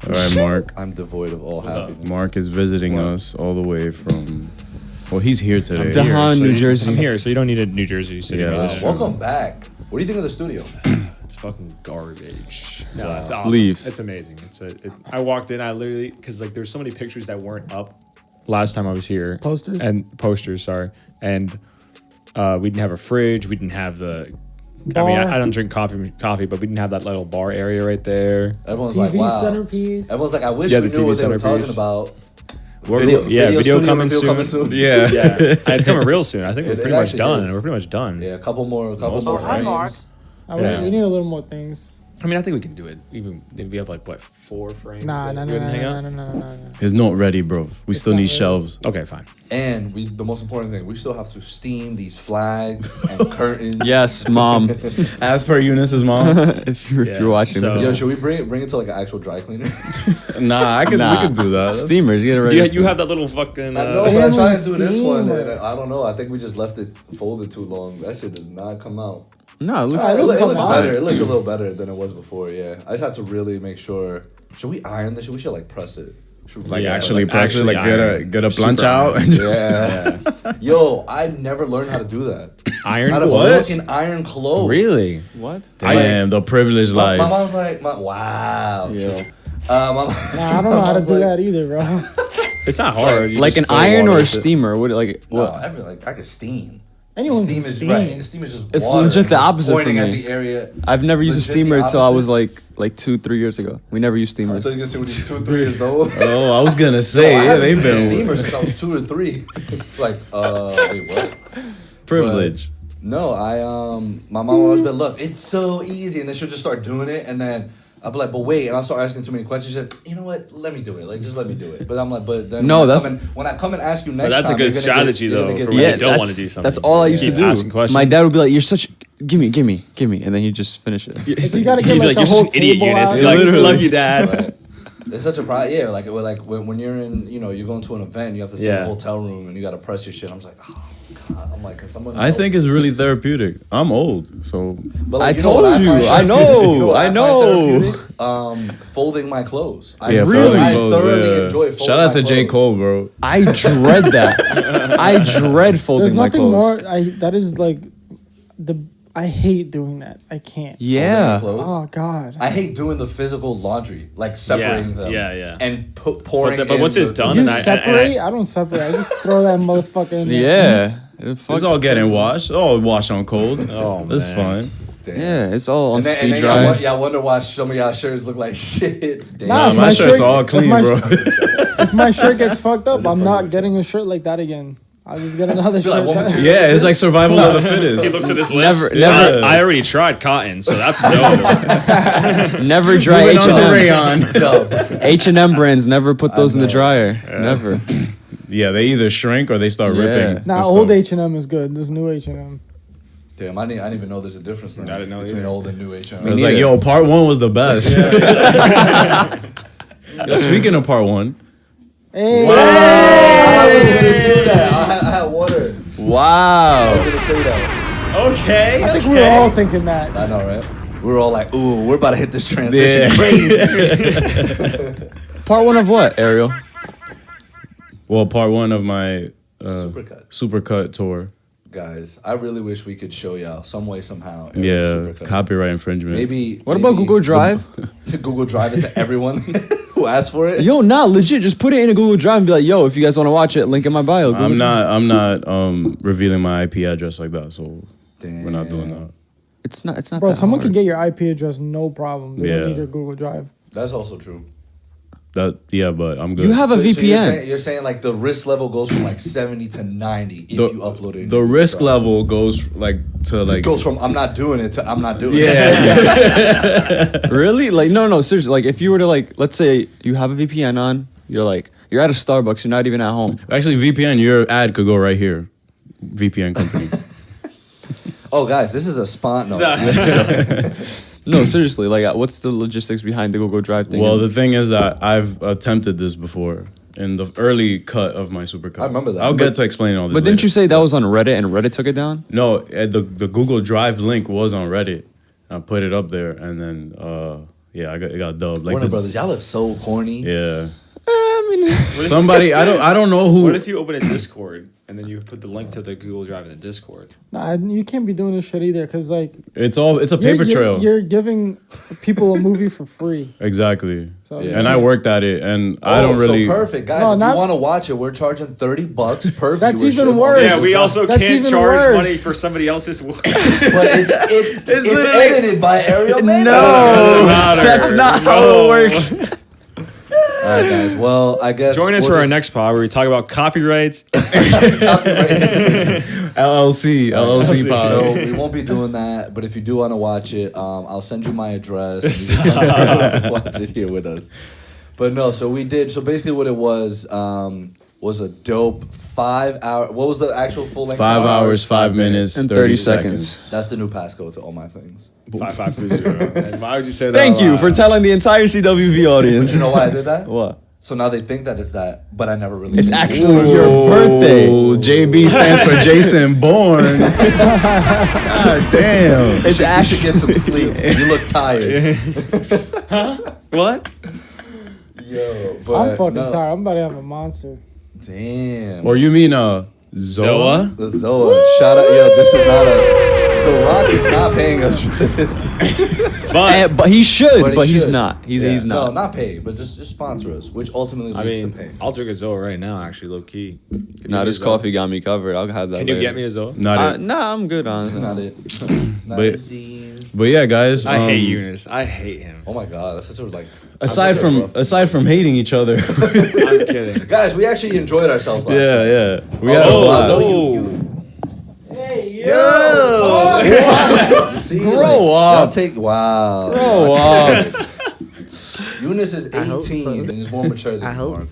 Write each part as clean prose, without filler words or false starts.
All right, Mark. I'm devoid of all happiness. Mark is visiting us all the way from. Well, he's here today. Dahan, New Jersey. I'm here, so you don't need a New Jersey city. Yeah. Welcome back. What do you think of the studio? It's fucking garbage. No, Wow. it's awesome. Leave. It's amazing. I walked in, I literally, because like there's so many pictures that weren't up last time I was here. Posters, sorry. And we didn't have a fridge. We didn't have the. Bar. I mean, I don't drink coffee, but we didn't have that little bar area right there. Everyone's TV like, wow. centerpiece. Everyone's like, I wish Yeah, we the knew TV what they were talking centerpiece. about. Video studio coming reveal soon. Yeah. Yeah, it's coming real soon. I think we're It pretty much actually done. is. We're pretty much done. Yeah, a couple more Hi, Mark. frames. We need a little more things. I mean, I think we can do it. Even if we have like what 4 frames. Nah, that no. we can hang out? It's not ready, bro. We still not need ready. shelves. Okay, fine. And the most important thing, we still have to steam these flags and curtains. Yes, mom. As per Eunice's mom. if you're watching. so- Yo, should we bring it to like an actual dry cleaner? Nah, we could do that. Steamers, get it ready. You have that little fucking. I know, but I'm trying to do this Steamer. one. And I don't know. I think we just left it folded too long. That shit does not come out. No, it looks It looks come better. out. It looks a little better than it was before. Yeah, I just have to really make sure. Should we iron this? We should like press it. Should we Like Yeah, actually like press it, actually like iron. get a Super plancha out. iron. And just, Yeah. Yo, I never learned how to do that. Iron. How to What? fucking iron clothes. Really? what? Damn, the privileged My life. mom's like, wow. Yeah. True. My Nah, I don't know how to do that either, bro. It's not hard. You Like just an fill iron water or a with it. steamer? What like No, what? I could steam. Anyone can Steam is steam. right. Steam is just It's water legit the just opposite for pointing at me. the area. I've never used a Legit the steamer until I was opposite. like 2-3 years ago. We never used I steamers. thought you were gonna say when you're 2 or 3 years old. Oh, I was gonna say, I yeah, haven't they've used a been steamer since I was 2 or 3. Like, wait, what? privileged. No, my mom always been, look, it's so easy, and then she'll just start doing it, and then I'll be like, but wait, and I'll start asking too many questions. She said, you know what? Let me do it. Like, just let me do it. But I'm like, but then No, when I come and ask you next But that's a time, good you're gonna strategy, you're gonna though, get for to when it. you don't want to do something. That's all I used to Keep do. asking questions. My dad would be like, "You're such, gimme," and then he'd just finish it. If you gotta get He'd be like the "You're whole such an idiot, table Eunice." out. You're like, Literally. love you, dad. Right. It's such a problem. Yeah, like when you're in, you're going to an event, you have to sit in Yeah. a hotel room, and you got to press your shit. I'm just like, oh god. I'm like, can someone? I help? think it's really therapeutic. I'm old, so But I you know what told you. find- I know. you what I find know. therapeutic? Folding my clothes. I yeah, really, folding I clothes, thoroughly yeah. enjoy folding Shout out my to J. clothes. Cole, bro. I dread that. I dread folding There's my nothing clothes. more. That is like I hate doing that. I can't. Yeah. Folding clothes. Oh God. I hate doing the physical laundry, like separating them. yeah. And pouring. But once in it's the- done, You and I- separate? I don't separate. I just throw that motherfucker in there. Yeah. It's all getting washed. Oh, wash on cold. Oh, That's man. fine. Damn. Yeah, it's all on And then, speed and dry. then y'all wonder why some of y'all shirts look like shit. Damn. Nah, Nah, if my shirt's all if clean, my- bro. If my shirt gets fucked up, just I'm fucking not with getting a shirt like that again. I'll just get another Feel like shirt. one that- material. Yeah, it's like survival of the He fittest. looks at his list. Never- I already tried cotton, so that's no. Never dry Moving on to H&M. rayon. Dub. H&M brands never put those in the know. dryer. Never. Yeah, they either shrink or they start Yeah. ripping. Nah, and old stuff. H&M is good. This new H&M. Damn, I didn't even know there's a difference now I didn't know between either. old and new H&M. It's neither. like, yo, part one was the best. Yo, speaking of part one, Hey. I was gonna do that. I had water. I Wow. was gonna say that. Okay. I think we were all thinking that. I know, right? We were all like, "Ooh, we're about to hit this transition Yeah. crazy." Part one of what, Ariel? well, part one of my SuperCut. SuperCut tour. Guys, I really wish we could show y'all some way, somehow. Ariel Yeah, SuperCut. copyright infringement. Maybe. What about Google Drive? Google Drive it to everyone who asked for it. Yo, nah, legit. Just put it in a Google Drive and be like, yo, if you guys want to watch it, link in my bio. Google Drive. I'm not revealing my IP address like that, so Damn. we're not doing that. It's not. It's not. Bro, that someone hard. can get your IP address, no problem. They Yeah. don't need your Google Drive. That's also true. Yeah, but I'm good. You have a So VPN. you're saying like the risk level goes from like 70 to 90 if you upload it. the risk level goes like to like It goes from I'm not doing it to I'm not doing it. yeah. Really? Like, no, seriously. Like, if you were to like, let's say you have a VPN on, you're at a Starbucks, you're not even at home. Actually, VPN, your ad could go right here. VPN company. Oh, guys, this is a spot. No, No, seriously. Like, what's the logistics behind the Google Drive thing? Well, the thing is that I've attempted this before in the early cut of my SuperCut. I remember that. I'll get to explain all this. but didn't later. you say that was on Reddit and Reddit took it down? No, the Google Drive link was on Reddit. I put it up there, and then yeah, it got dubbed. Like Warner Brothers, y'all look so corny. Yeah. I mean, Somebody, I don't know who. What if you open a Discord and then you put the link to the Google Drive in the Discord? Nah, you can't be doing this shit either, because like it's a paper trail. You're giving people a movie for free. Exactly. So, And I worked at it, and I don't really. So perfect, guys. No, if not- you want to watch it, we're charging $30 per. That's viewership even on worse. this. Yeah, we also That's can't even charge worse. money for somebody else's work. But it's literally- edited by Ariel. no, matter. that's not how it works. All right, guys. Well, I guess Join us we'll for our just- next pod where we talk about copyrights. LLC So pod. we won't be doing that. But if you do want to watch it, I'll send you my address. And you can watch it here with us. But no, so we did. So basically, what it was a dope 5 hour. What was the actual full length? 5 hours, 5 minutes, And 30 30 seconds. seconds. That's the new passcode to all my things. 5530. And why would you say that? Thank out you loud? for telling the entire CWV audience. You know why I did that? What? So now they think that it's that, but I never really. It's did. actually your birthday. JB stands for Jason Bourne. God damn. It's You should actually get some sleep. You look tired. what? Yo, but I'm fucking no. tired. I'm about to have a monster. Damn. Or you mean Zoa? The Zoa. Shout out. Yo, this is not a. The Rock is not paying us for this. But he should, But but, he he's should. not. He's Yeah. not. No, not pay, but just sponsor us, which ultimately I leads mean, to pay. I'll drink a Zoa right now, actually, low key. Can you Nah, get this me a Zoa? coffee got me covered. I'll have that Can later. you get me a Zoa? Not it. Nah, I'm good on Not it. Not But- it. But yeah, guys. I hate Eunice. I hate him. Oh my god, that's such a like. Aside that's from rough. hating each other. I'm kidding. Guys, we actually enjoyed ourselves last yeah, night. yeah. We had a Oh, blast. oh. Hey, You see, Grow y'all up. take wow. Grow up. Eunice is 18 and is more mature than you, Mark.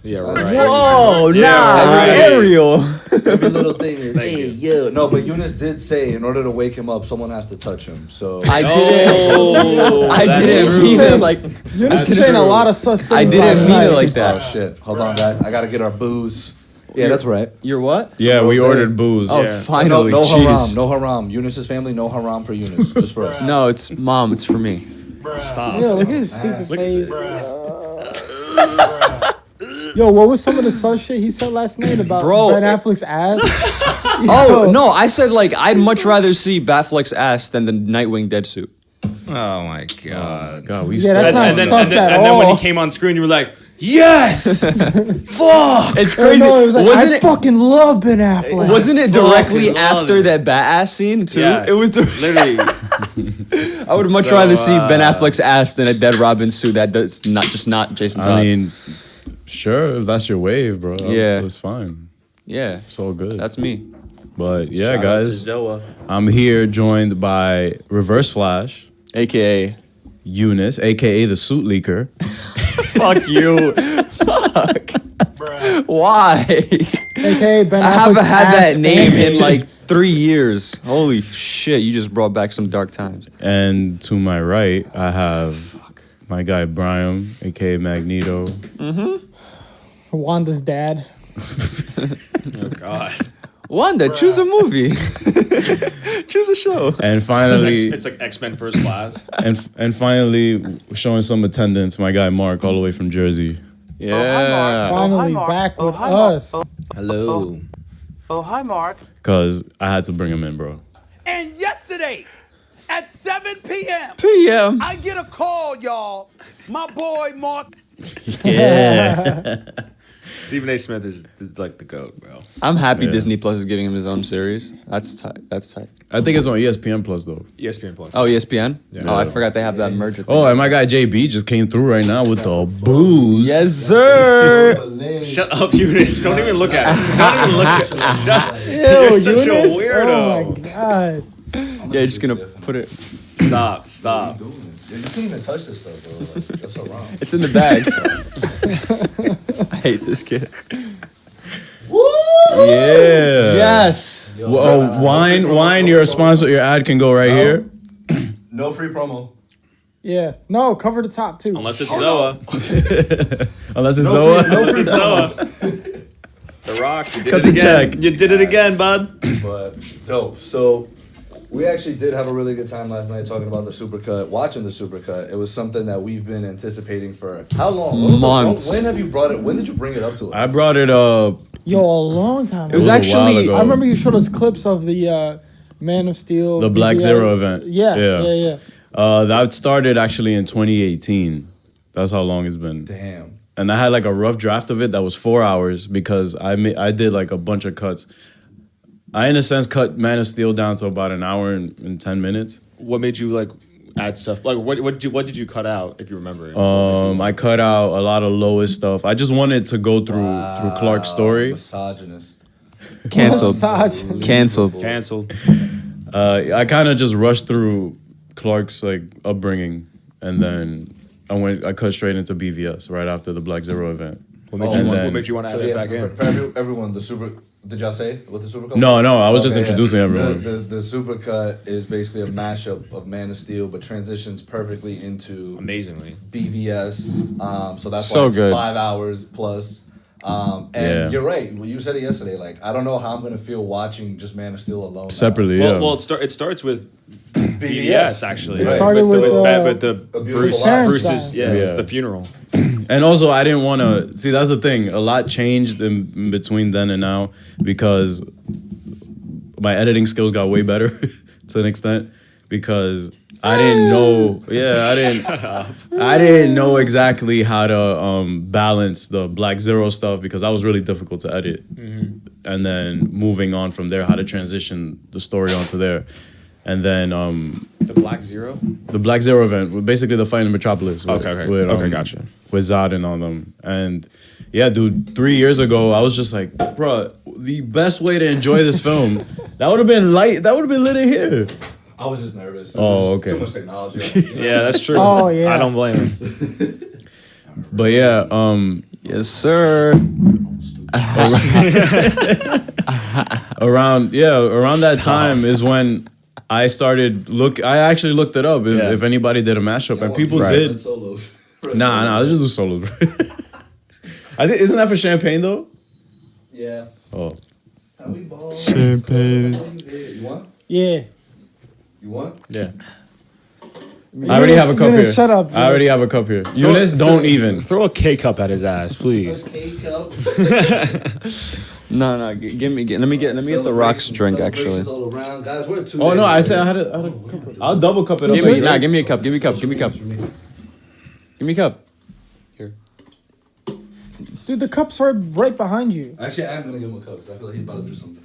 Yeah, Right. right. Whoa, nah, right. Ariel. Every little thing is, Thank hey, you. yo. No, but Eunice did say in order to wake him up, someone has to touch him. So I didn't. I that's didn't true. mean it like. You're That's just saying a true. lot of sus things. I didn't last mean it night. like oh that. shit. Hold on, guys. I gotta get our booze. Yeah, that's right. You're what? Yeah, we Rosé. ordered booze. Oh, Yeah. finally. no haram. Jeez. No haram. Eunice's family, no haram for Eunice. Just for us. No, it's mom. It's for me. Stop. Yo, look at his stupid Look at face. Yo, what was some of the sus shit he said last night about Bro, Ben Affleck's ass? Oh no, I said like I'd much rather see Batfleck's ass than the Nightwing dead suit. Oh my god. God, we Yeah, that's not and then, sus and then, at and then when all. he came on screen, you were like, yes! Fuck! It's Oh, crazy. no, it was like, wasn't I it? fucking love Ben Affleck. Wasn't it directly Fucking love after it. that bat ass scene too? Yeah, It was. literally. I would much rather see Ben Affleck's ass than a dead Robin suit that does not Jason Todd. I mean, sure, if that's your wave, bro. Yeah. It's fine. yeah, It's all good. that's me. But yeah, Shout out to guys, Zoa. I'm here joined by Reverse Flash, AKA. Eunice, aka the suit leaker. Fuck you. Fuck. Why? AKA Ben I Affleck's haven't had ass that name fan. in like 3 years. Holy shit! You just brought back some dark times. And to my right, I have my guy Brian, aka Magneto. Wanda's dad. Oh god. Wanda, choose a movie. Choose a show. And finally, It's like X-Men First Class. and finally, showing some attendance, my guy Mark, all the way from Jersey. Yeah. Finally Mark. back Oh, with hi, Mark. us. Hello. Oh, hi, Mark. Cause I had to bring him in, bro. And yesterday at 7 p.m., PM. I get a call, y'all. My boy Mark. Yeah. Stephen A. Smith is like the GOAT, bro. I'm happy Yeah. Disney Plus is giving him his own series. That's tight. That's tight. I think it's on ESPN Plus though. ESPN Plus. Oh, ESPN? Yeah. Oh, I forgot they have that merger. Oh, and my guy JB just came through right now with the booze. Yes, sir. Shut up, Eunice. Don't even look at it. Don't even look at it. Shut. Ew, You're such Eunice? a weirdo. Oh my god. Yeah, you're just gonna put it. Stop. Stop. Yo, you can't even touch this stuff, bro. Like, that's so wrong. It's in the bag. I hate this kid. Yeah. Yes. Yo, Well, wine. You're a sponsor. Your ad can go right here. No free promo. Yeah. No, cover the top too. Unless it's Zoa. Unless it's No Zoa. free, no free It's promo. Zoa. The Rock. You did Cut it the again. check. You did it again, bud. But dope. So We actually did have a really good time last night talking about the SuperCut, watching the SuperCut. It was something that we've been anticipating for how long? Months. When have you brought it? When did you bring it up to us? I brought it up. Yo, a long time. It was a while actually. ago. I remember you showed us clips of the Man of Steel. The Black BvS. Zero event. Yeah. That started actually in 2018. That's how long it's been. Damn. And I had like a rough draft of it that was 4 hours because I did like a bunch of cuts. I, in a sense, cut Man of Steel down to about an hour and 10 minutes. What made you like add stuff? Like what did you cut out if you remember it? I cut out a lot of Lois stuff. I just wanted to go through Clark's story. Misogynist. Canceled. Massage. Canceled. Canceled. I kind of just rushed through Clark's like upbringing, and then I cut straight into BvS right after the Black Zero event. What made, what made you want to add So that yeah, back in? for everyone, the super. Did y'all say what the SuperCut? No, I was just introducing everyone. The SuperCut is basically a mashup of Man of Steel, but transitions perfectly into Amazingly. BvS. So that's So why it's good. 5 hours plus. And you're right. Well, you said it yesterday. Like, I don't know how I'm gonna feel watching just Man of Steel alone. now. Separately, yeah. Well, it starts with BvS actually. It right? started with the A Beautiful Bruce. Life. Bruce's Yeah. it's the funeral. And also, I didn't want to see. That's the thing. A lot changed in between then and now because my editing skills got way better to an extent. Because I didn't know. Yeah, I didn't know exactly how to balance the Black Zero stuff because that was really difficult to edit. And then moving on from there, how to transition the story onto there, and then The Black Zero? the Black Zero event, basically the fight in Metropolis. Okay. With, Okay, gotcha. With Zod and all them. And yeah, dude, 3 years ago, I was just like, bro, the best way to enjoy this film, that would have been light, that would have been lit in here. I was just nervous. Oh, There's okay. Too much technology. Yeah, that's true. Oh, yeah. I don't blame him. But yeah, Yes, sir. around that time is when I started I actually looked it up if anybody did a mashup, and people did. Solos. Nah, let's just do solos. I think isn't that for Champagne though? Yeah. Oh, Champagne. You want? Yeah. You want? Yeah. I already have a cup Eunice, here. shut up, I already have a cup here. Eunice, don't even. Throw a K cup at his ass, please. K-cup. No, let me get the rocks drink actually. All around. Guys, we're 2 Oh days no, I away. said I had a cup. I'll double cup it up. Give and me, drink. give me a cup. Give me a cup. Give me a cup. Give me a cup. Dude, the cup's right behind you. Actually, I am gonna give him a cup because I feel like he's about to do something.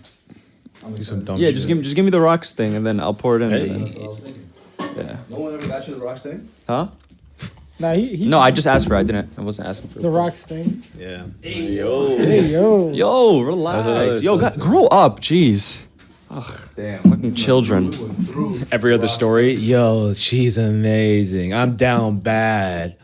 I'm Do some excited. dumb Yeah, shit. just give me the rocks thing, and then I'll pour it in. Hey. and That's then- what I was thinking. Yeah. No one ever got you the rocks thing? Huh? Nah, he No, I just asked for it. I wasn't asking for it. the rocks thing. Yeah. Hey, yo. Yo, relax. That's Yo, grow up. Jeez. Damn. Fucking children. We went through Every other rocks story, yo, she's amazing. I'm down bad.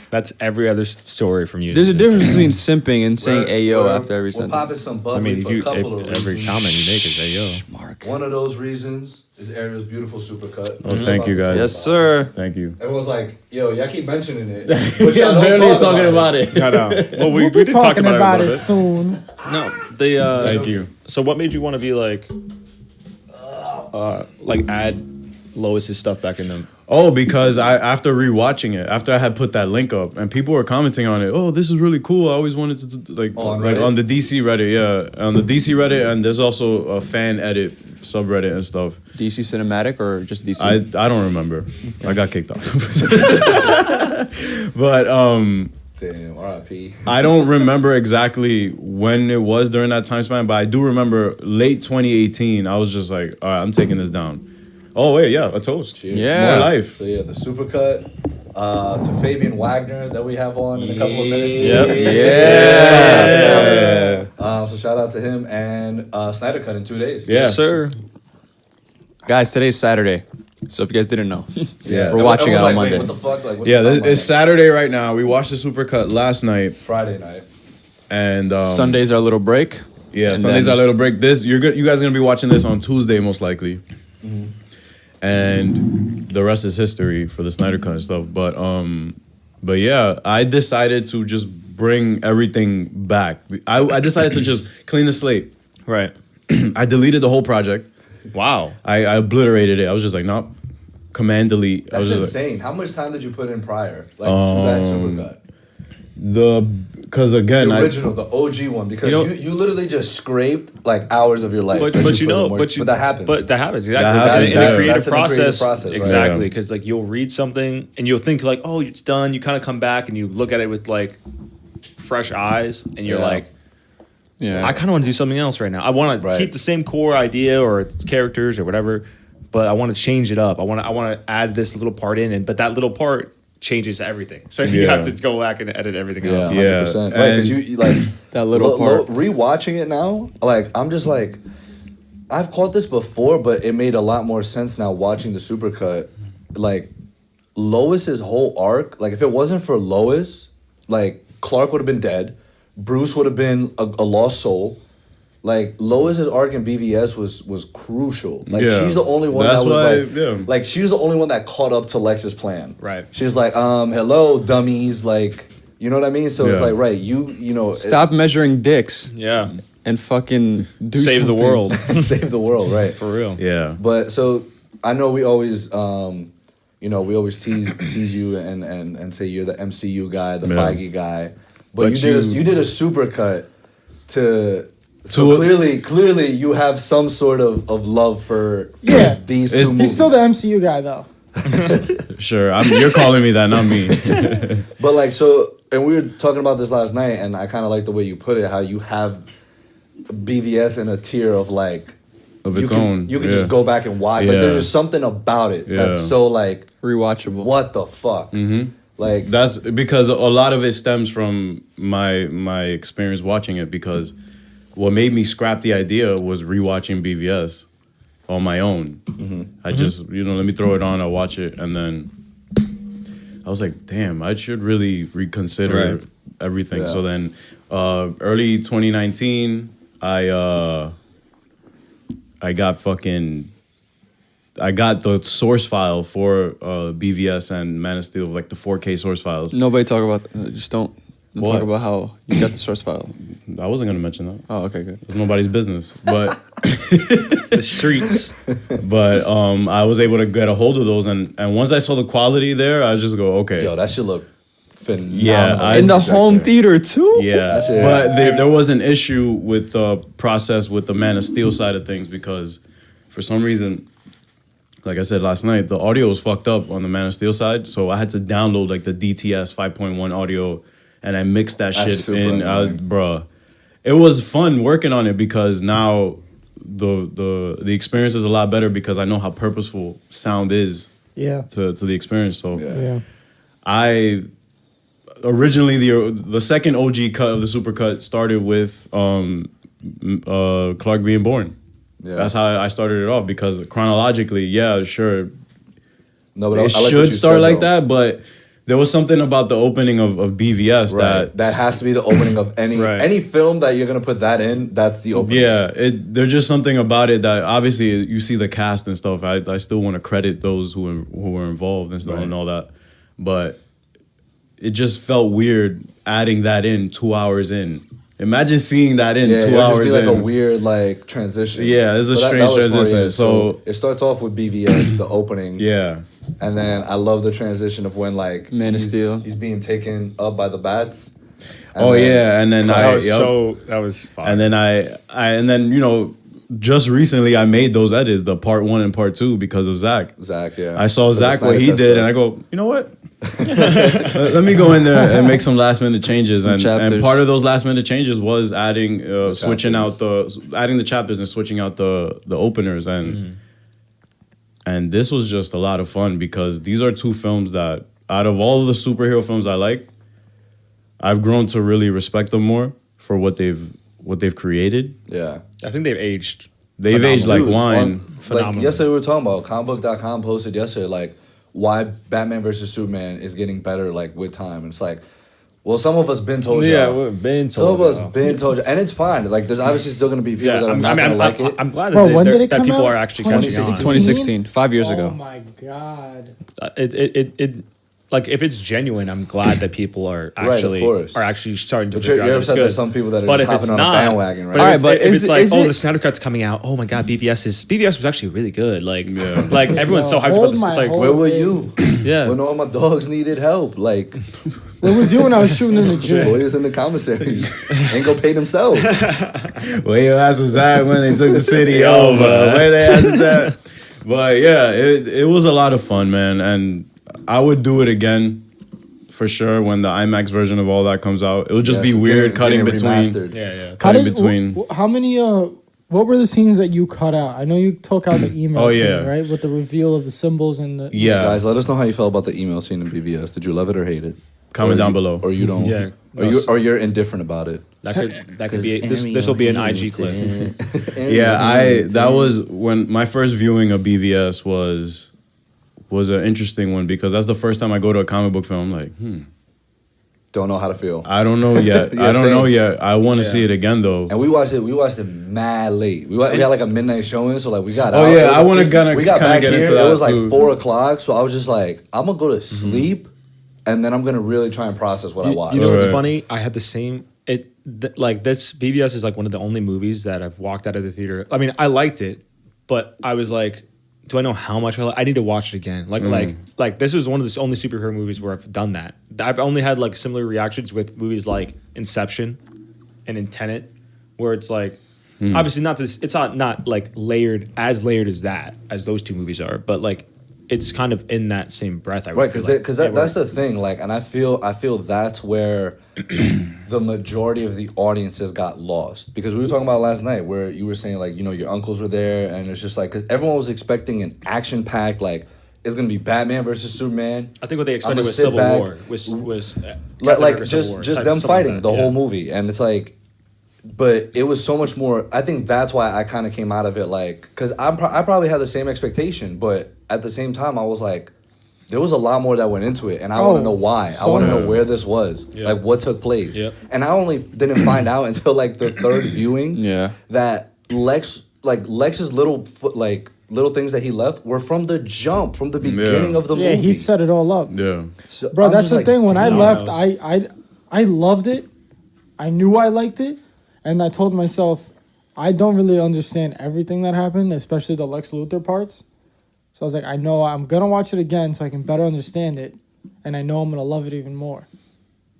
That's every other story from you. There's a difference between simping and saying We're- "ayo" we're- after every We're sentence. popping some I bubbly mean, for a couple of every reasons. comment you make is hey yo. Mark. One of those reasons is Ariel's beautiful supercut. Oh, thank you, guys. Yes, sir. Thank you. Everyone's like, yo, y'all keep mentioning it. We're But y'all don't barely talk talking about it. I know. Well, we We'll be did talk talking about a it little soon. bit. No, the Thank you. So what made you want to be like add Lois's stuff back in them? Oh, because after rewatching it, after I had put that link up, and people were commenting on it. Oh, this is really cool. I always wanted to like on like Reddit? on the DC Reddit, yeah, on the DC Reddit, and there's also a fan edit subreddit and stuff. DC cinematic or just DC? I don't remember. I got kicked off. But Damn, R.I.P. I don't remember exactly when it was during that time span, but I do remember late 2018. I was just like, all right, I'm taking this down. Oh wait, yeah, a toast. Yeah. More life. So yeah, the supercut to Fabian Wagner that we have on in a couple of minutes. Yep. Yeah. So shout out to him and Snyder Cut in 2 days. Yeah. Yes, sir. Guys, today's Saturday, so if you guys didn't know, Yeah. we're watching it Everyone's on like, Monday. Wait, what the fuck? Like, what's Yeah, the it's Saturday right now. We watched the Supercut last night, Friday night. and Sunday's our little break. Yeah, and Sunday's then- our little break. You guys are gonna be watching this on Tuesday most likely, and the rest is history for the Snyder Cut and stuff. But yeah, I decided to just bring everything back. I decided to just clean the slate. Right. I deleted the whole project. Wow. I obliterated it. I was just like, nope. Command delete. I That's was just insane. How much time did you put in prior? Like to that supercut? Because again, The original, the OG one, because you literally just scraped like hours of your life. But that you put in know, work. but that happens. But that happens exactly. That happens, in yeah. the creative That's in the creative process, process, right? exactly. Yeah. Because like you'll read something and you'll think like, oh, it's done. You kind of come back and you look at it with like fresh eyes, and you're Yeah. like, Yeah. I kind of want to do something else right now. I want to keep the same core idea or characters or whatever, but I want to change it up. I want to add this little part in, but that little part changes everything. So you have to go back and edit everything else. Yeah, 100%. Right, because you like that little part. Rewatching it now, like I'm just like, I've caught this before, but it made a lot more sense now watching the supercut. Like Lois's whole arc, like if it wasn't for Lois, like Clark would have been dead, Bruce would have been a lost soul. Like Lois's arc in BvS was crucial. Like she's the only one that was like she's the only one that caught up to Lex's plan. Right. She's like, hello, dummies. Like, you know what I mean? So it's like, right, you know, Stop measuring dicks. Yeah. And fucking Save the world. save the world, right? For real. Yeah. But so I know we always, we always tease you and say you're the MCU guy, the Feige guy. But you did a supercut to. So clearly you have some sort of love for these two movies. He's still the MCU guy though. Sure, you're calling me that, not me. But like so, and we were talking about this last night, and I kind of like the way you put it, how you have BvS in a tier of like of its own. You can just go back and watch. Like there's just something about it that's so like rewatchable. What the fuck? Like that's because a lot of it stems from my experience watching it, because what made me scrap the idea was rewatching BvS on my own. I just, let me throw it on, I'll watch it, and then I was like, damn, I should really reconsider everything. So then early 2019, I got the source file for BvS and Man of Steel, like the 4K source files. Nobody talk about, just don't talk about how you got the source file. I wasn't going to mention that. Oh, okay, good. It's nobody's business. But the streets. But I was able to get a hold of those, and once I saw the quality there, I just go, okay. Yo, that should look phenomenal. Yeah, in the home theater too. Yeah, but there was an issue with the process with the Man of Steel side of things, because for some reason, like I said last night, the audio was fucked up on the Man of Steel side, so I had to download like the DTS 5.1 audio, and I mixed that shit in. Bruh, it was fun working on it, because now the experience is a lot better, because I know how purposeful sound is to the experience. So I originally the second OG cut of the supercut started with Clark being born. Yeah. That's how I started it off, because chronologically, sure, no, but it should start like that, but there was something about the opening of BvS that has to be the opening of any film that you're gonna put that in. That's the opening. Yeah, there's just something about it that obviously you see the cast and stuff. I still want to credit those who were involved and stuff and all that, but it just felt weird adding that in 2 hours in. Imagine seeing that in 2 hours just be like in. a weird like transition. Yeah, it's a strange transition. So it starts off with BvS, the opening. Yeah. And then I love the transition of when like Man of Steel. He's being taken up by the bats. And then that was fun. And then just recently I made those edits, the part 1 and part 2, because of Zach. I saw Zach what he did, and I go, you know what? Let me go in there and make some last minute changes. And part of those last minute changes was adding, switching out adding the chapters and switching out the openers. And this was just a lot of fun, because these are two films that, out of all of the superhero films I like, I've grown to really respect them more for what they've created. Yeah. I think they've aged. They've aged like wine. Phenomenal. Like yesterday we were talking about, comicbook.com posted yesterday, like, why Batman versus Superman is getting better, like, with time. And it's like, well, some of us been told you. Yeah, we've been told Some of us been told you. And it's fine. Like, there's obviously still going to be people that are not going to like it. I'm glad when did it that come people out? are actually catching on. 2016, 5 years ago. Oh my god. It like if it's genuine, I'm glad that people are actually course. starting to But figure you're out upset it's that good. some people that are But just if it's hopping on a not, bandwagon, right? But All right, if but it's like, is oh, it- the Snyder Cut's coming out. Oh my God, BvS was actually really good. Like, Yeah. like everyone's so hyped about Hold this. my It's like, whole- Where were you yeah. when all my dogs needed help? Like, Where was you when I was shooting in the gym? boys in the commissary ain't gonna pay themselves. Where your ass was at when they took the city over? Where their ass is at? But yeah, it was a lot of fun, man, and I would do it again for sure when the IMAX version of all that comes out. It would just Yes, be it's weird getting cutting between. remastered. Yeah. Cutting between. How many? What were the scenes that you cut out? I know you took out the email. Oh, scene, yeah. right, with the reveal of the symbols and the. Yeah, Guys, let us know how you felt about the email scene in BvS. Did you love it or hate it? comment Or down you- below. Or you don't? Yeah. Or you're indifferent about it. That could be this will be an IG clip. Yeah, that was when my first viewing of BvS was an interesting one because that's the first time I go to a comic book film. I'm like, Don't know how to feel. I don't know yet. Yeah, I don't same. know yet. I want to Yeah. see it again though. And we watched it mad late. We had like a midnight showing, so like we got Oh, out. yeah, It was I wanna like- kinda- we got kinda back get here. into It that, was like too. 4:00, so I was just like, I'm gonna go to sleep, and then I'm gonna really try and process what I watched. You know what's Right. funny? I had the same. Like this BvS is like one of the only movies that I've walked out of the theater. I mean, I liked it, but I was like, do I know how much I need to watch it again? Like this was one of the only superhero movies where I've done that. I've only had like similar reactions with movies like Inception and in Tenet, where it's like obviously not this. It's not like layered as that as those two movies are, but like it's kind of in that same breath. I would Right, feel because like. that's the thing. Like, and I feel that's where the majority of the audiences got lost. Because we were talking about last night, where you were saying like, you know, your uncles were there, and it's just like because everyone was expecting an action packed like it's gonna be Batman versus Superman. I think what they I'ma expected was sit Civil back, War was like Captain America Civil just War just type- them something like fighting that, the yeah. whole movie, and it's like. But it was so much more. I think that's why I kind of came out of it like, because I probably had the same expectation, but at the same time, I was like, there was a lot more that went into it, and I want to know why. I want to know where this was, Yeah. like what took place. Yep. And I only didn't find out until like the third viewing. Yeah. That Lex's little little things that he left were from the jump, from the beginning of the Yeah, movie. he set it all up. Yeah, So Bro, I'm that's just the like, thing. When I damn. left, I loved it. I knew I liked it, and I told myself I don't really understand everything that happened, especially the Lex Luthor parts. So I was like, I know I'm gonna watch it again so I can better understand it, and I know I'm gonna love it even more.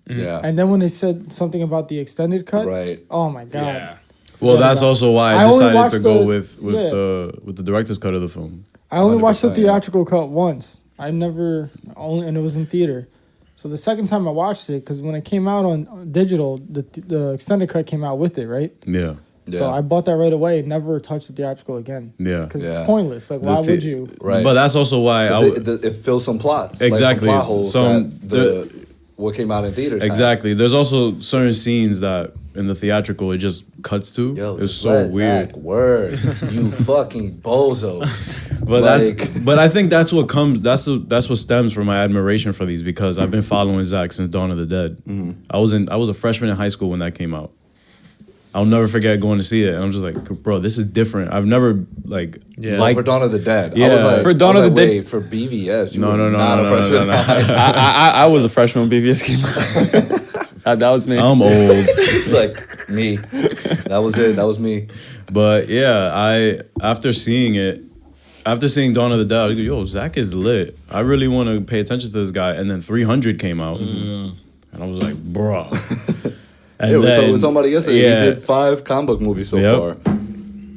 Yeah. And then when they said something about the extended cut, Right. Oh my god! Yeah. well, Forget that's about it. also why I I only decided watched to go the- with yeah. the director's cut of the film. I only watched the 100%, yeah. theatrical cut once. And it was in theater. So the second time I watched it, because when it came out on digital, the extended cut came out with it, right? Yeah, So I bought that right away and never touched the theatrical again. yeah. Because Yeah. it's pointless. Like, why would you? Right. But that's also why 'Cause it fills some plots. Exactly. Like some plot holes Some- that what came out in theaters. exactly. There's also certain scenes that in the theatrical it just cuts to. Yo, it's just so let weird. Zach word. You fucking bozos. But Like- but I think that's what comes. That's what stems from my admiration for these because I've been following Zach since Dawn of the Dead. Mm-hmm. I was a freshman in high school when that came out. I'll never forget going to see it, and I'm just like, bro, this is different. I've never liked For Dawn of the Dead. I Yeah. was like, For Dawn I was of the like, Dead- wait, for BvS. You No, were no, no, not no, a no, freshman. no, no. I was a freshman when BvS came out. That was me. I'm old. It's like me. That was it. That was me. But yeah, after seeing Dawn of the Dead, I was like, yo, Zach is lit. I really want to pay attention to this guy. And then 300 came out, and I was like, bro. And Yeah, we were then- talking about it yesterday. Yeah. He did 5 comic book movies so Yep. far,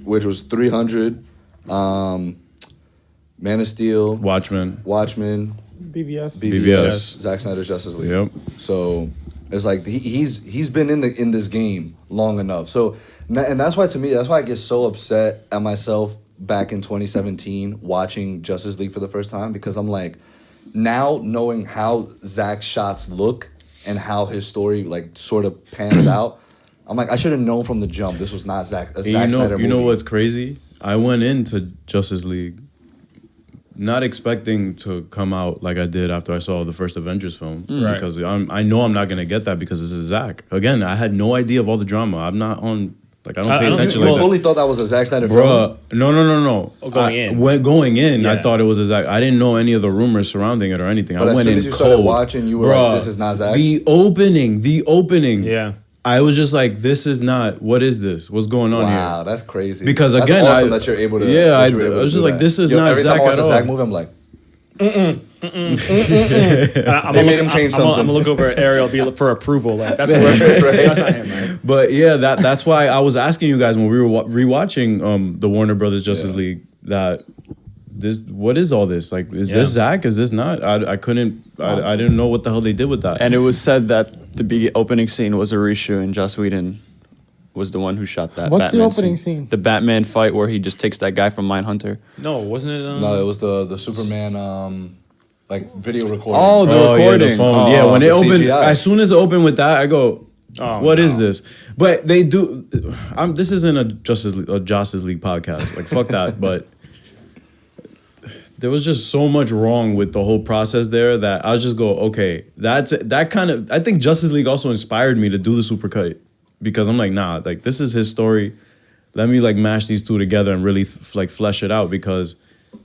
which was 300, Man of Steel, Watchmen. BVS. BvS. Zack Snyder's Justice League. Yep. So it's like he's been in this game long enough. So and that's why to me that's why I get so upset at myself back in 2017 watching Justice League for the first time because I'm like now knowing how Zack's shots look and how his story like sort of pans out. I'm like I should have known from the jump this was not a Zack Snyder movie. You know what's crazy? I went into Justice League not expecting to come out like I did after I saw the first Avengers film. Right. Because I know I'm not going to get that because this is Zach. Again, I had no idea of all the drama. I'm not on Like I don't pay attention You like that. fully thought that was a Zack Snyder film? Bruh, no. Oh, going in. When going in, I Yeah. thought it was a Zack. I didn't know any of the rumors surrounding it or anything. But I as went soon in as you started cold. watching, you were Bruh, like, this is not Zack? The opening. Yeah. I was just like, this is not. What is this? What's going on Wow, here? that's crazy. Because that's again, awesome that you're able to. Yeah, that I you were able was to just do like, that. this is not every Zack time I watch at a all. Zack movie, I'm like, They made him change I'm something. gonna look over at Ariel for approval. Like that's that's not him, right? But yeah, that's why I was asking you guys when we were rewatching the Warner Brothers Justice League that what is all this? Like, is this Zack? Is this not? I didn't know what the hell they did with that. And it was said that the opening scene was a reshoot, and Joss Whedon was the one who shot that. What's the Batman opening scene? The Batman fight where he just takes that guy from Mindhunter. No, wasn't it? no, it was the Superman like video recording. Oh, the Oh yeah, recording. the phone. Oh, Yeah, when it the opened, CGI. as soon as it opened with that, I go, Oh, "What is no. this?" But they do. This isn't a Justice League podcast. Like fuck that. But there was just so much wrong with the whole process there that I was just go, okay, that kind of. I think Justice League also inspired me to do the SuperCut because I'm like, nah, like this is his story. Let me like mash these two together and really like flesh it out because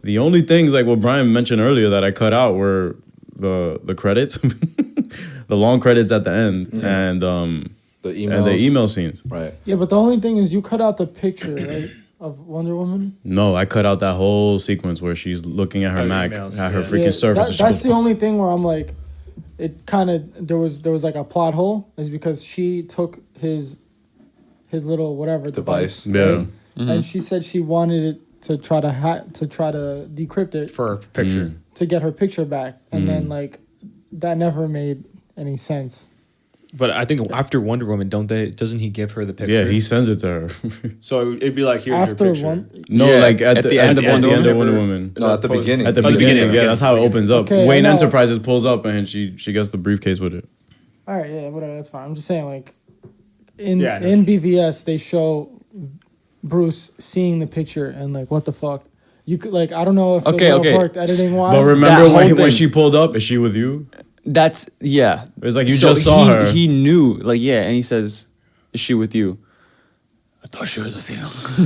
the only things like what Brian mentioned earlier that I cut out were the credits, the long credits at the end, and the emails. and the email scenes. Right. Yeah, but the only thing is you cut out the picture, right, of Wonder Woman. No, I cut out that whole sequence where she's looking at her Oh, Mac, emails, at her yeah. freaking surface. and she That's goes, the only thing where I'm like, it kind of there was like a plot hole is because she took his little whatever Device. right? Yeah. And she said she wanted it to try to decrypt it For a picture. to get her picture back, and then like that never made any sense. But I think after Wonder Woman, doesn't he give her the picture? yeah, he sends it to her. So it'd be like, here's After your picture. one, No, Yeah, like at the end of Wonder Woman. Woman. No, at the beginning. At the Oh, the beginning, beginning, yeah, that's how it opens up. Okay, Wayne I know. Enterprises pulls up and she gets the briefcase with it. all right, yeah, whatever, that's fine. I'm just saying, like in Yeah, I know. in BVS they show Bruce seeing the picture and like what the fuck. You could like I don't know if Okay, it would have okay. worked editing wise. But remember That whole when thing. she pulled up? Is she with you? That's yeah. It's like you just saw her. He knew, like, yeah, and he says, "Is she with you?" I thought she was with you.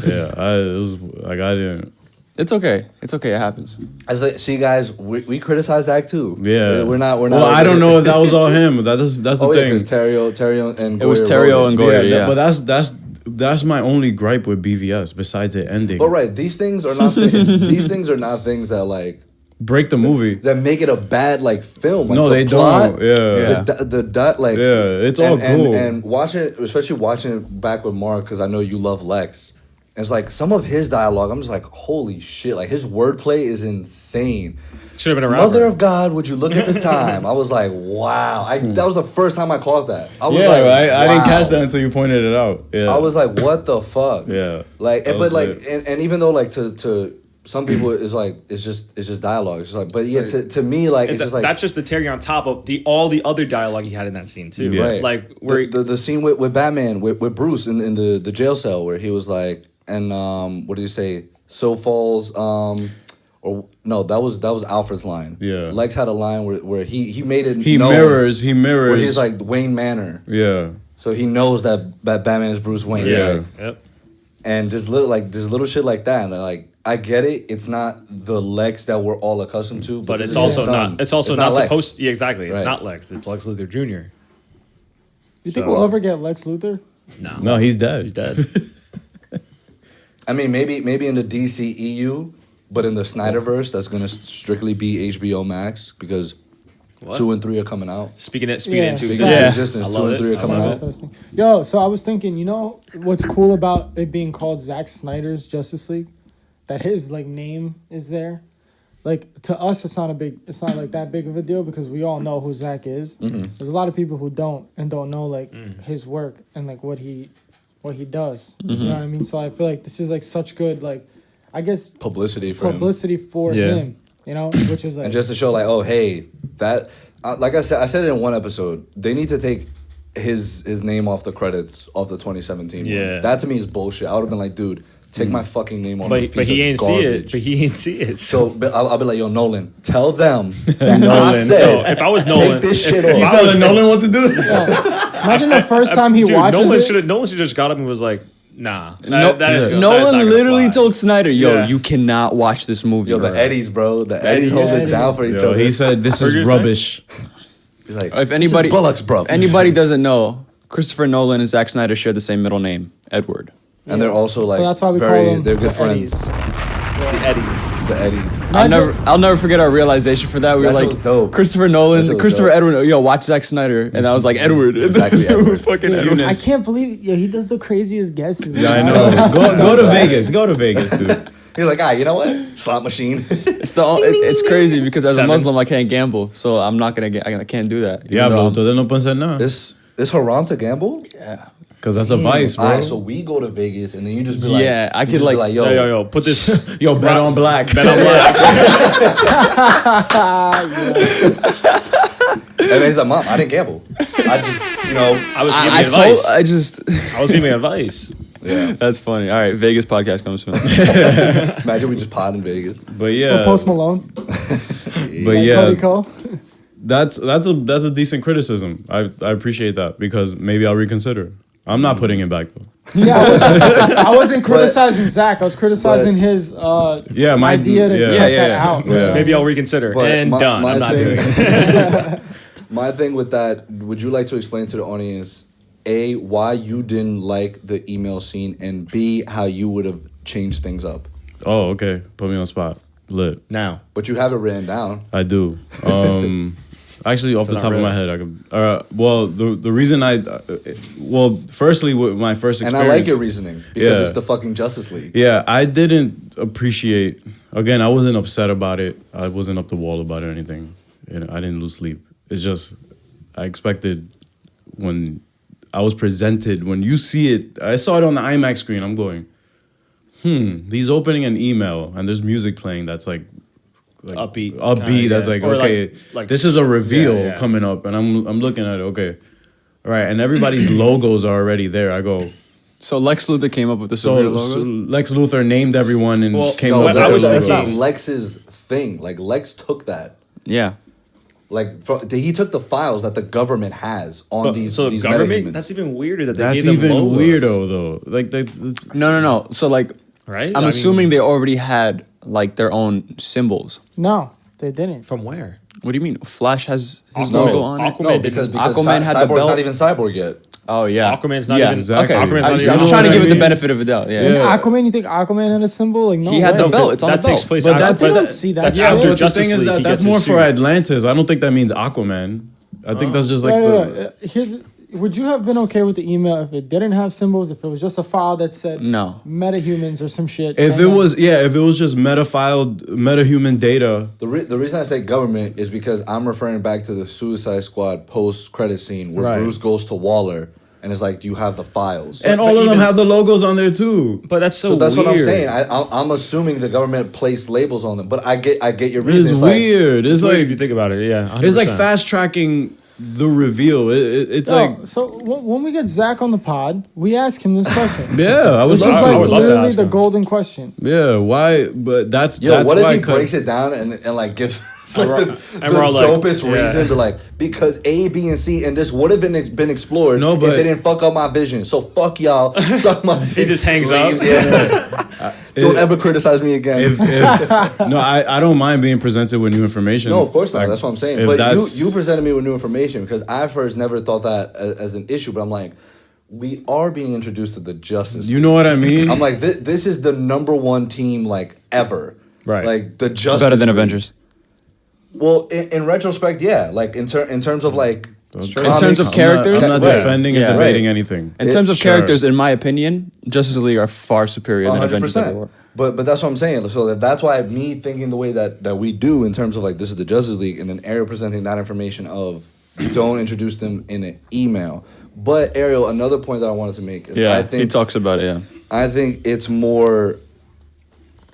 Yeah, it was like I didn't. It's okay. It's okay. It happens. As like, see, guys, we criticize Zack too. Yeah, we're not. Well, I don't know if that was all him. That's the Oh yeah, thing. because Terrio and It was Goyer Terrio wrote and it. Goyer. Yeah, But that's my only gripe with BVS besides it ending. But right, these things are not. These things are not things that like Break the movie. that make it a bad like film. Like, No, the they plot, don't. Yeah. The dot like Yeah, it's all cool. And watching it, especially watching it back with Mark, because I know you love Lex. It's like some of his dialogue. I'm just like, holy shit! Like his wordplay is insane. Should have been a Mother rapper. of God, would you look at the time? I was like, wow. That was the first time I caught that. I was Yeah, like, right. I didn't wow. catch that until you pointed it out. Yeah. I was like, what the fuck? Yeah. Like, That but was like, lit. and even though like to some people it's like it's just dialogue. It's just like, but yeah, to me like it's just like that's just the cherry on top of all the other dialogue he had in that scene too. Yeah. right. Like where the scene with Batman with Bruce in the jail cell where he was like, and what did he say? So falls or no, that was Alfred's line. Yeah. Lex had a line where he made it. he known mirrors. Where he's like Wayne Manor. Yeah. So he knows that Batman is Bruce Wayne. Yeah. Like, Yep. and just little shit like that. And like I get it. It's not the Lex that we're all accustomed to, But this it's is his also son. not. It's also not Lex. supposed. Yeah, exactly. It's Right. not Lex. It's Lex Luthor Jr. You think So- we'll ever get Lex Luthor? No. No, he's dead. He's dead. I mean, maybe in the DCEU, but in the Snyderverse, that's gonna strictly be HBO Max because What? 2 and 3 are coming out. Speaking into Yeah. Speaking existence. into Yeah. existence, I 2 love and it. 3 are I coming love out. it. Yo, so I was thinking, you know what's cool about it being called Zack Snyder's Justice League? That his like name is there. Like to us, it's not like that big of a deal because we all know who Zack is. There's a lot of people who don't know like his work and like what he does. You know what I mean? So I feel like this is like such good like, I guess Publicity for him. publicity for Yeah. him. You know, which is like And just to show like, oh hey, that like I said it in one episode, they need to take his name off the credits of the 2017 Yeah. one. That to me is bullshit. I would have been like, dude, take my fucking name off this But piece he of ain't see garbage. it. But he ain't see it. So but I'll be like, yo, Nolan, tell them that I Nolan. said, No, if I was Nolan, take this shit if off. You telling Nolan what to do? imagine the first time he Dude, watches Nolan it. should have just got up and was like, Nah. No, that is good. That is not Nolan gonna literally fly. told Snyder, "Yo, Yeah. you cannot watch this movie." Yo, the Eddies, bro. The Eddies hold it down for each Yo, other. he said this is Heard you say? rubbish. He's like, If anybody, this is Bullocks, bro. if anybody doesn't know, Christopher Nolan and Zack Snyder share the same middle name, Edward. And they're also like, So that's why we very, call them they're good the friends. Eddies. The Eddies. The Eddies. I'll never forget our realization for that. We That were shit like, was dope. Christopher That shit Nolan, was Christopher dope. Edward, yo, watch Zack Snyder, and I was like Edward. Exactly, Edward. Fucking Dude, Edward. I can't believe he does the craziest guesses. Yeah, I know. Go to Vegas. Go to Vegas, dude. He's like, you know what? Slot machine. It's crazy because as a Sevens. Muslim I can't gamble, so I'm not gonna get. I can't do that. Yeah, Even though bro. I'm- Ustedes no pueden hacer nada. Is haram to gamble? Because that's a vice, bro. All right, so we go to Vegas and then you just be like, Yeah, I you could, just be like- yo, Yo, put this. Yo, bet on black. Bet on black. And then he's like, Mom, I didn't gamble. I just, I was giving I advice. I just. I was giving advice. yeah. That's funny. All right, Vegas podcast comes soon. Imagine we just pod in Vegas. But yeah, Post Malone. but Like yeah, Cody Cole. that's a decent criticism. I appreciate that because maybe I'll reconsider. I'm not putting it back though. Yeah, I wasn't criticizing Zach. I was criticizing his Yeah, my idea to yeah. cut Yeah, that yeah. out. Yeah. Maybe I'll reconsider. But And done. I'm not doing it. My thing with that, would you like to explain to the audience, A, why you didn't like the email scene, and B, how you would have changed things up? Oh, okay. Put me on the spot. Lit. Now. But you have it written down. I do. Actually, off the not top of really. my head, I could. Well, the reason firstly, with my first And experience, I like your reasoning because Yeah. it's the fucking Justice League. Yeah, I didn't appreciate. Again, I wasn't upset about it. I wasn't up the wall about it or anything. I didn't lose sleep. It's just I expected when I was presented. When you see it, I saw it on the IMAX screen. I'm going, he's opening an email and there's music playing. That's like Upbeat. Upbeat. Kinda, That's yeah. like Or okay. like This is a reveal yeah. coming up, and I'm looking at it. Okay, all right, and everybody's logos are already there. I go. So Lex Luthor came up with the So, superhero so logos? Lex Luthor named everyone and Well, came No, up with I their was that's logo. not Lex's thing. Like, Lex took that. Yeah. Like, he took the files that the government has on these So these government? metahumans. That's even weirder that they That's gave them even logos. weirdo though. Like that's, No. So like, Right? I'm I mean, assuming they already had like their own symbols. No, they didn't. From where? What do you mean? Flash has his No. logo on it. Aquaman No, didn't- because Aquaman had the Cyborg's belt. not even Cyborg yet. Oh yeah. Aquaman's not yeah. even- Exactly. Okay. Aquaman's I not was even- just You know trying to what give I it the mean? benefit of the doubt. Yeah. Yeah. Aquaman, you think Aquaman had a symbol? Like no He had the way. belt. It's on that the takes belt. place But after. that's- You don't see that That's shit. after but the Justice thing is League. that He that's gets more his for suit. Atlantis. I don't think that means Aquaman. I think that's just like Would you have been okay with the email if it didn't have symbols? If it was just a file that said No. metahumans or some shit? if and it then- was if it was just metahuman data. The reason I say government is because I'm referring back to the Suicide Squad post-credit scene where Right. Bruce goes to Waller and it's like, do you have the files? And But all of them even- have the logos on there too. But that's So that's weird. what I'm saying. I'm assuming the government placed labels on them, but I get your It's reason. It's like, weird. It's Weird if like you think about it, yeah. it's like 100%. fast tracking the reveal. It's No, like so when we get Zach on the pod, we ask him this question. yeah, I would This is love I like would love to literally ask the him. golden question. Yeah, why? But that's yo, what why if he cut- breaks it down and like gives it's like And the we're all like, dopest yeah. reason to like because A, B, and C, and this would have been explored No, but- if they didn't fuck up my vision. So fuck y'all. Suck my He just hangs leaves, up. Yeah. Don't ever criticize me again. If no, I don't mind being presented with new information. No, of course not. Like, That's what I'm saying. if But that's- you presented me with new information because I first never thought that as an issue. But I'm like, we are being introduced to the Justice. you know what I mean? I'm like, this is the number one team like ever. Right. Like the Justice. Better than League. Avengers. Well, in retrospect, yeah. Like in terms of like. In terms of I'm characters? not Right. defending Yeah. and debating Right. anything. In terms of Sure. characters, in my opinion, Justice League are far superior than Avengers ever were. But that's what I'm saying. So that's why me thinking the way that we do in terms of like this is the Justice League, and then Ariel presenting that information of don't introduce them in an email. But Ariel, another point that I wanted to make is Yeah, I think he talks about it. Yeah. I think it's more.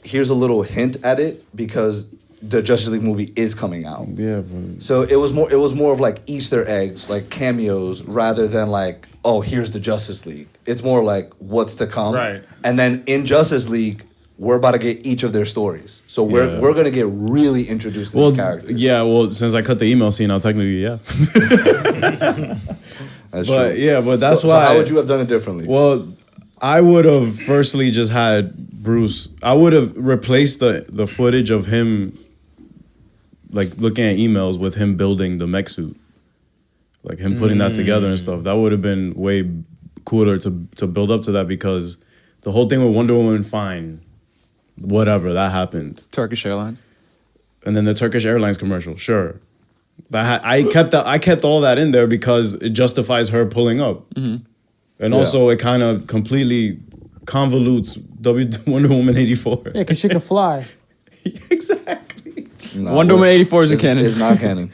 Here's a little hint at it because the Justice League movie is coming out. Yeah, but So it was more of like Easter eggs, like cameos, rather than like, oh, here's the Justice League. It's more like what's to come. Right. And then in Justice League, we're about to get each of their stories. So Yeah. we're gonna get really introduced to well, these characters. yeah. Well, since I cut the email scene, I'll technically yeah. That's But true. yeah, but that's So why. how would you have done it differently? Well, I would have firstly just had Bruce. I would have replaced the footage of him, like looking at emails with him building the mech suit, like him putting that together and stuff. That would have been way cooler to build up to that, because the whole thing with Wonder Woman, fine, whatever, that happened. Turkish Airlines. And then the Turkish Airlines commercial, sure. I kept all that in there because it justifies her pulling up. And also it kind of completely convolutes Wonder Woman 84. Yeah, because she could fly. Exactly. Nah, Wonder Woman 84 isn't canon. It's not canon.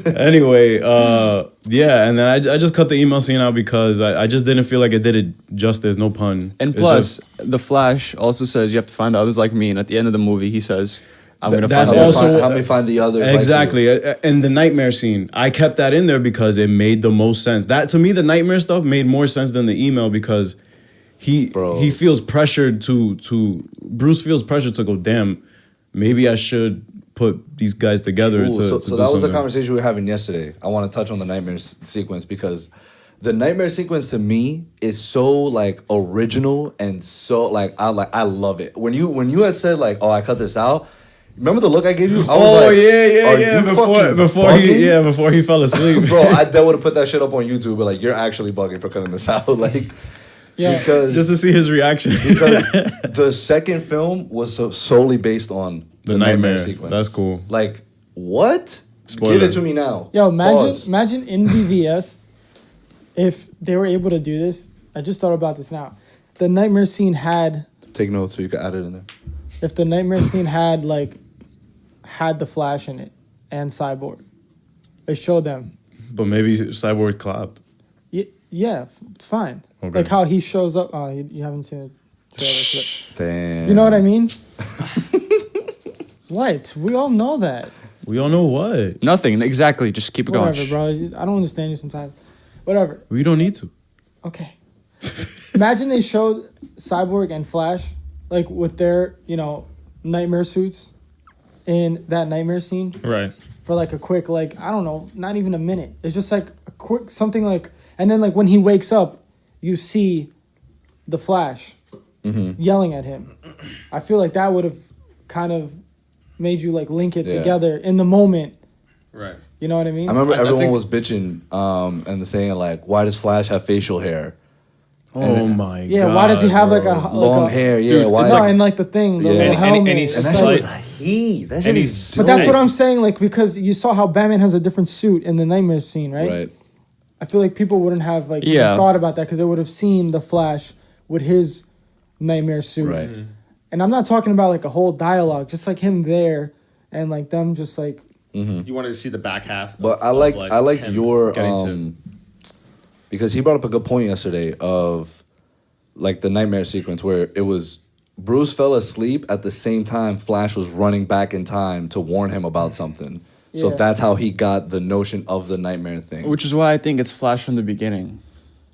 Anyway, yeah, and then I just cut the email scene out because I just didn't feel like it did it justice, no pun. And It's plus, just- the Flash also says you have to find others like me. And at the end of the movie, he says, I'm going to That's find also- others. Help me find the others. Exactly. And the nightmare scene, I kept that in there because it made the most sense. That, to me, the nightmare stuff made more sense than the email, because he feels pressured Bruce feels pressured to go, damn, maybe I should put these guys together. Ooh, to so do that was a something. conversation we were having yesterday. I want to touch on the nightmare sequence, because the nightmare sequence to me is so like original and so I love it. When you had said like, oh, I cut this out. Remember the look I gave you? I was like, are you Before he fell asleep. Bro, I would have put that shit up on YouTube, but like, you're actually bugging for cutting this out. Like, Yeah. because Just to see his reaction. because the second film was solely based on the nightmare sequence. That's cool. Like, what? Spoiler. Give it to me now. Yo, Pause. imagine in BvS if they were able to do this. I just thought about this now. The nightmare scene had, Take notes so you can add it in there. if the nightmare scene had the Flash in it and Cyborg, it showed them. But maybe Cyborg clapped. Yeah, it's fine. Okay. Like how he shows up. Oh, you haven't seen the trailer. Damn. You know what I mean? What? We all know that. We all know what. Nothing. Exactly. Just keep it going. Whatever, bro. I don't understand you sometimes. Whatever. We don't need to. Okay. Imagine they showed Cyborg and Flash, like with their, nightmare suits in that nightmare scene Right. for like a quick, like, I don't know, not even a minute. It's just like a quick something like, and then like when he wakes up, you see the Flash yelling at him. I feel like that would have kind of made you like link it Yeah. together in the moment. Right. You know what I mean? I remember I everyone think- was bitching and saying like, why does Flash have facial hair? Oh my god. Yeah, why does he have like a Long hair, yeah. Dude, why? No, and like the thing, the Yeah. little And- helmet. and he's and it's that shit like- was heat. That shit and is but that's dope. what I'm saying, like, because you saw how Batman has a different suit in the nightmare scene, right? Right. I feel like people wouldn't have like even Yeah. thought about that because they would have seen the Flash with his nightmare suit. Right. And I'm not talking about like a whole dialogue, just like him there and like them just like You wanted to see the back half. But I of, like him your getting to- because he brought up a good point yesterday of like the nightmare sequence where it was Bruce fell asleep at the same time Flash was running back in time to warn him about something. So Yeah. that's how he got the notion of the nightmare thing. Which is why I think it's Flash from the beginning.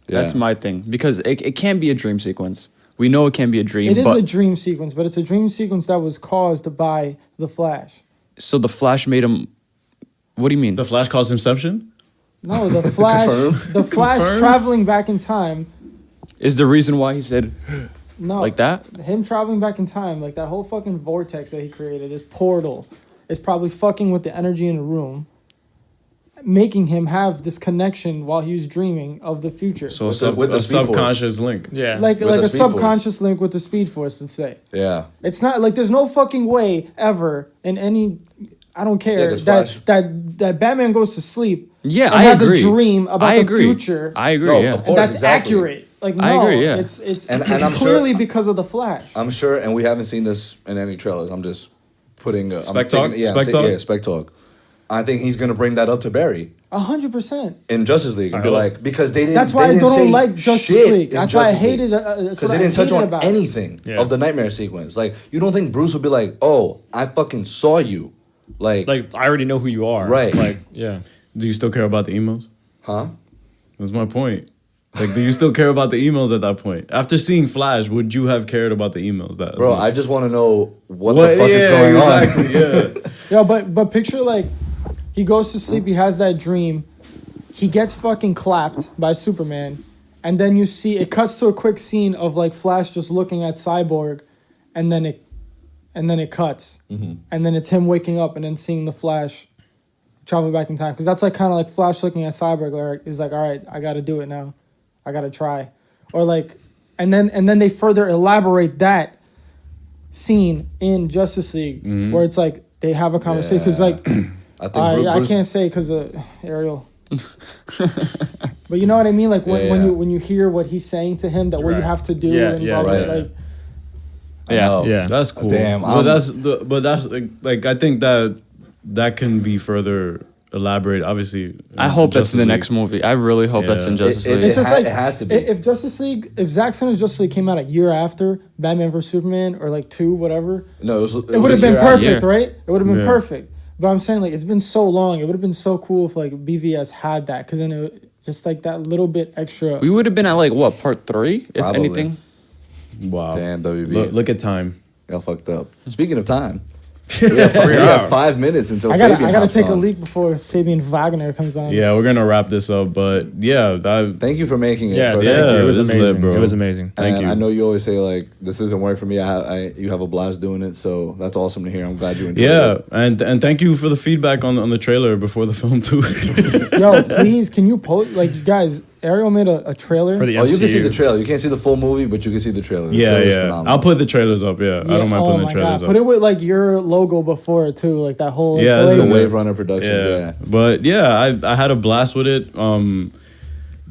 Yeah. That's my thing. Because it can be a dream sequence. We know it can be a dream. it is but a dream sequence, but it's a dream sequence that was caused by the Flash. So the Flash made him. What do you mean? The Flash caused Inception? No, the Flash Confirmed. the Flash Confirmed. traveling back in time. Is the reason why he said No. like that? Him traveling back in time, like that whole fucking vortex that he created, this portal, is probably fucking with the energy in the room, making him have this connection while he was dreaming of the future. So With the a Speed Force. subconscious link. Yeah. like with like the a Speed Force. subconscious link with the Speed Force, let's say. Yeah. It's not like there's no fucking way ever in any. I don't care 'cause that Flash- that Batman goes to sleep. Yeah, and I has agree. a dream about I the agree. future. I agree. No, yeah. of and course, that's exactly. accurate. Like no, I agree, yeah. it's And it's I'm sure- clearly because of the Flash. I'm sure, and we haven't seen this in any trailers. I'm just putting I'm Spec taking- talk? Yeah, Spec talk? yeah, spec talk. I think he's gonna bring that up to Barry 100%. in Justice League and be hope. like, because they didn't. That's why they I didn't say don't like Justice shit League. in That's why I Justice League. hated it. Because they didn't touch on anything Yeah. of the nightmare sequence. Like, you don't think Bruce would be like, "Oh, I fucking saw you," like I already know who you are. Right. Like, yeah. Do you still care about the emos? huh? That's my point. Like, do you still care about the emails at that point? After seeing Flash, would you have cared about the emails? That Bro, I just want to know what the fuck is yeah, going exactly, on. Yeah. Yo, but picture like he goes to sleep, he has that dream, he gets fucking clapped by Superman, and then you see it cuts to a quick scene of like Flash just looking at Cyborg, and then it cuts, and then it's him waking up and then seeing the Flash travel back in time, because that's like kind of like Flash looking at Cyborg, like is like, all right, I got to do it now, I got to try, or like, and then they further elaborate that scene in Justice League where it's like they have a conversation, because like I can't say because of Ariel. But you know what I mean, like when you hear what he's saying to him, that what you have to do, and blah, blah, like Yeah. That's cool. Damn, but that's like I think that can be further elaborated. Obviously, I hope that's in the League. next movie. I really hope that's in Justice League. it's just like it has to be. If Zack Snyder's Justice League came out a year after Batman vs Superman, or like 2, whatever, No, it would have this been year after. perfect, right? It would have been Yeah. perfect. But I'm saying, like, it's been so long. It would have been so cool if like BvS had that, because then it just like that little bit extra. We would have been at like what, part 3, if Probably. anything. Wow. Damn, WB. Look at time. Y'all fucked up. Speaking of time, we have 5 minutes until I Fabian gotta hops take a on. leak before Fabian Wagner comes on. Yeah, we're gonna wrap this up, but yeah, Thank you for making it. Yeah, first. thank you. It was this is amazing, lit, bro. It was amazing. Thank And you. I know you always say like this doesn't work for me. You have a blast doing it, so that's awesome to hear. I'm glad you enjoyed it. and thank you for the feedback on the trailer before the film too. Yo, please, can you post, like, you guys? Ariel made a trailer For the Oh, you can see MCU. the trailer. You can't see the full movie, but you can see the trailer. The yeah, trailer's yeah. phenomenal. I'll put the trailers up. Yeah, I don't mind oh putting my the trailers God. up. Put it with like your logo before it too, like that whole. Yeah, like, it's the the Wave Runner Productions. yeah. Yeah. But yeah, I had a blast with it.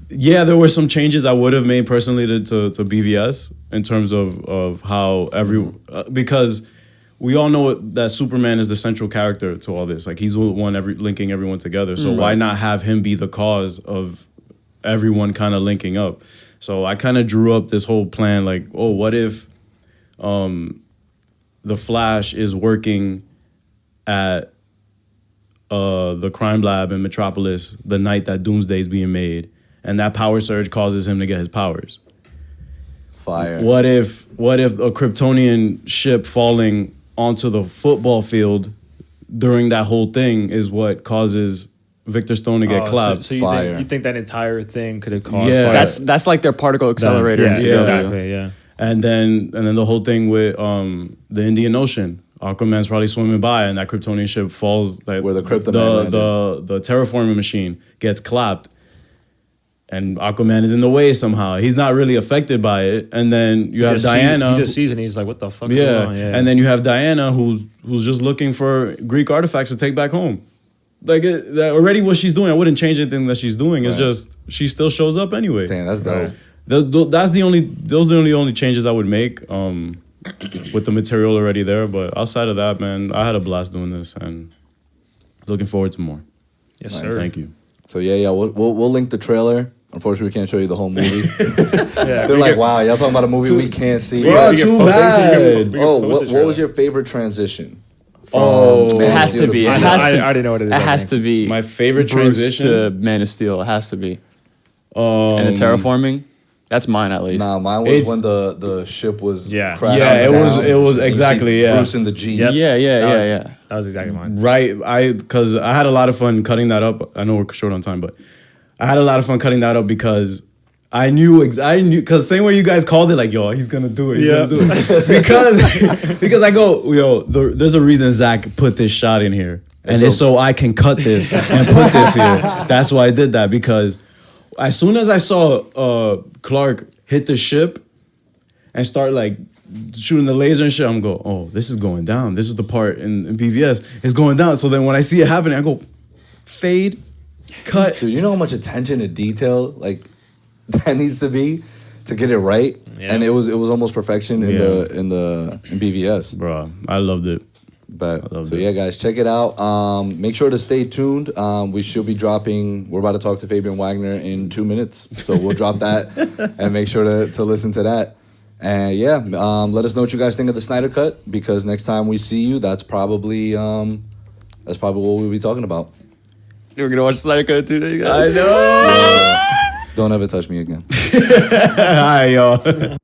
Yeah, there were some changes I would have made personally to BvS in terms of how because we all know that Superman is the central character to all this. Like, he's the one linking everyone together. So why not have him be the cause of everyone kind of linking up? So I kind of drew up this whole plan, like, oh, what if the Flash is working at the crime lab in Metropolis the night that Doomsday is being made, and that power surge causes him to get his powers. Fire. What if a Kryptonian ship falling onto the football field during that whole thing is what causes Victor Stone to get clapped? So Fire. you think that entire thing could have caused? Yeah. like, That's like their particle accelerator. Yeah, in CW. exactly. Yeah. And then the whole thing with the Indian Ocean. Aquaman's probably swimming by, and that Kryptonian ship falls, like Where the Kryptonite the terraforming machine gets clapped, and Aquaman is in the way somehow. He's not really affected by it. And then you have Diana. He just sees it and he's like, "What the fuck?" is Yeah. going on? Yeah. And then you have Diana who's just looking for Greek artifacts to take back home. Like, already what she's doing, I wouldn't change anything that she's doing. It's just she still shows up anyway. Damn, that's dope. Those are the only changes I would make with the material already there. But outside of that, man, I had a blast doing this and looking forward to more. yes, Nice. sir. Thank you. So yeah, we'll link the trailer. Unfortunately, we can't show you the whole movie. Yeah, They're like, wow, y'all talking about a movie we can't see. Bro, we can too post it. bad. We can Oh, post what the was trailer. your favorite transition? Oh, Man It of has Steel to be. BvS? It has to. I already know what it is, It I has think. to be. My favorite Bruce transition? to Man of Steel. It has to be. And the terraforming. That's mine at least. Nah, mine was It's- when the ship was Yeah. crashing Yeah, it was- down. it was And you exactly, see yeah. Bruce in the Jeep. Yep. Yeah, That was- yeah. That was exactly mine. Right, because I had a lot of fun cutting that up. I know we're short on time, but I had a lot of fun cutting that up because I knew because same way you guys called it, like, yo, he's gonna do it, he's gonna do it. because I go, yo, there's a reason Zach put this shot in here, and so- it's so I can cut this and put this here. That's why I did that, because as soon as I saw Clark hit the ship and start like shooting the laser and shit, I'm go, oh, this is going down. This is the part in BvS. It's going down. So then when I see it happening, I go, fade, cut. Dude, you know how much attention to detail like that needs to be to get it right, Yeah. and it was almost perfection in BvS. Bro, I loved it. But I loved so it. yeah, guys, check it out. Make sure to stay tuned. We should be dropping. We're about to talk to Fabian Wagner in 2 minutes, so we'll drop that and make sure to listen to that. And yeah, let us know what you guys think of the Snyder Cut, because next time we see you, that's probably what we'll be talking about. We're gonna watch Snyder Cut too, you guys. I know. Don't ever touch me again. Hi, y'all.